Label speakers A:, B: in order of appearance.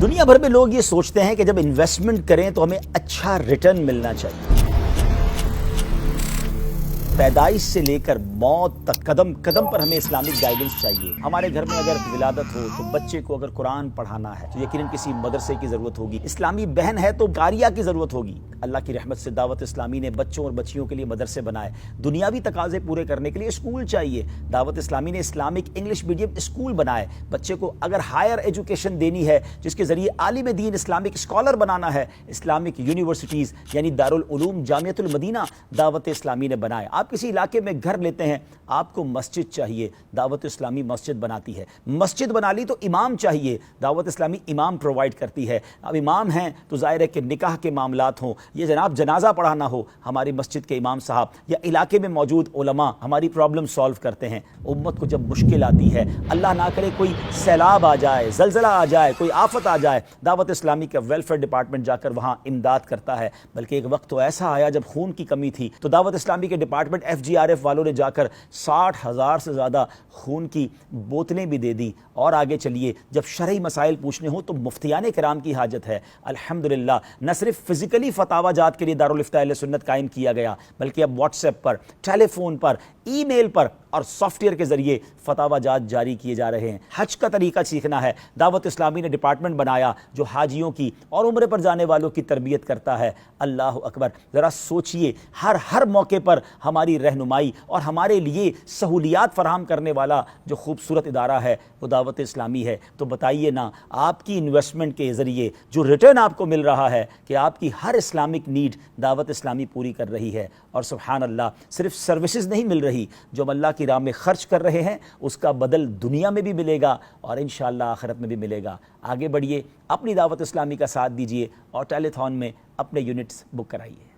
A: دنیا بھر میں لوگ یہ سوچتے ہیں کہ جب انویسٹمنٹ کریں تو ہمیں اچھا ریٹرن ملنا چاہیے۔ پیدائش سے لے کر موت تک قدم قدم پر ہمیں اسلامک گائیڈنس چاہیے۔ ہمارے گھر میں اگر ولادت ہو تو بچے کو اگر قرآن پڑھانا ہے تو یقیناً کسی مدرسے کی ضرورت ہوگی، اسلامی بہن ہے تو قاریہ کی ضرورت ہوگی۔ اللہ کی رحمت سے دعوت اسلامی نے بچوں اور بچیوں کے لیے مدرسے بنائے، دنیاوی تقاضے پورے کرنے کے لیے اسکول چاہیے۔ دعوت اسلامی نے اسلامک انگلش میڈیم اسکول بنائے، بچے کو اگر ہائر ایجوکیشن دینی ہے جس کے ذریعے عالم دین اسلامک اسکالر بنانا ہے، اسلامک یونیورسٹیز یعنی دارالعلوم جامعۃ المدینہ دعوت اسلامی نے بنائے۔ آپ کسی علاقے میں گھر لیتے ہیں، آپ کو مسجد چاہیے، دعوت اسلامی مسجد بناتی ہے۔ مسجد بنا لی تو امام چاہیے، دعوت اسلامی امام پرووائڈ کرتی ہے۔ اب امام ہیں تو ظاہر ہے کہ نکاح کے معاملات ہوں، یہ جناب جنازہ پڑھانا ہو، ہماری مسجد کے امام صاحب یا علاقے میں موجود علماء ہماری پرابلم سالو کرتے ہیں۔ امت کو جب مشکل آتی ہے، اللہ نہ کرے کوئی سیلاب آ جائے، زلزلہ آ جائے، کوئی آفت آ جائے، دعوت اسلامی کا ویلفیئر ڈپارٹمنٹ جا کر وہاں امداد کرتا ہے۔ بلکہ ایک وقت تو ایسا آیا جب خون کی کمی تھی تو دعوت اسلامی کے ڈپارٹمنٹ FGRF والوں نے جا کر 60,000 سے زیادہ خون کی بوتلیں بھی دے دی۔ اور آگے چلیے، جب شرعی مسائل پوچھنے ہوں تو مفتیان کرام کی حاجت ہے۔ الحمدللہ نہ صرف فزیکلی فتاوی جات کے لیے دارالفتاء اہل سنت قائم کیا گیا، بلکہ اب واٹس ایپ پر، ٹیلی فون پر، ای میل پر اور سافٹ ویئر کے ذریعے فتاوی جات جاری کیے جا رہے ہیں۔ حج کا طریقہ سیکھنا ہے، دعوت اسلامی نے ڈپارٹمنٹ بنایا جو حاجیوں کی اور عمرے پر جانے والوں کی تربیت کرتا ہے۔ اللہ اکبر، ذرا سوچئے، ہر موقع پر ہماری رہنمائی اور ہمارے لیے سہولیات فراہم کرنے والا جو خوبصورت ادارہ ہے وہ دعوت اسلامی ہے۔ تو بتائیے نا، آپ کی انویسٹمنٹ کے ذریعے جو ریٹرن آپ کو مل رہا ہے کہ آپ کی ہر اسلامک نیڈ دعوت اسلامی پوری کر رہی ہے۔ اور سبحان اللہ، صرف سروسز نہیں مل رہی، جو ہم اللہ کی راہ میں خرچ کر رہے ہیں اس کا بدل دنیا میں بھی ملے گا اور انشاءاللہ آخرت میں بھی ملے گا۔ آگے بڑھیے، اپنی دعوت اسلامی کا ساتھ دیجیے اور ٹیلی تھون میں اپنے یونٹس بک کرائیے۔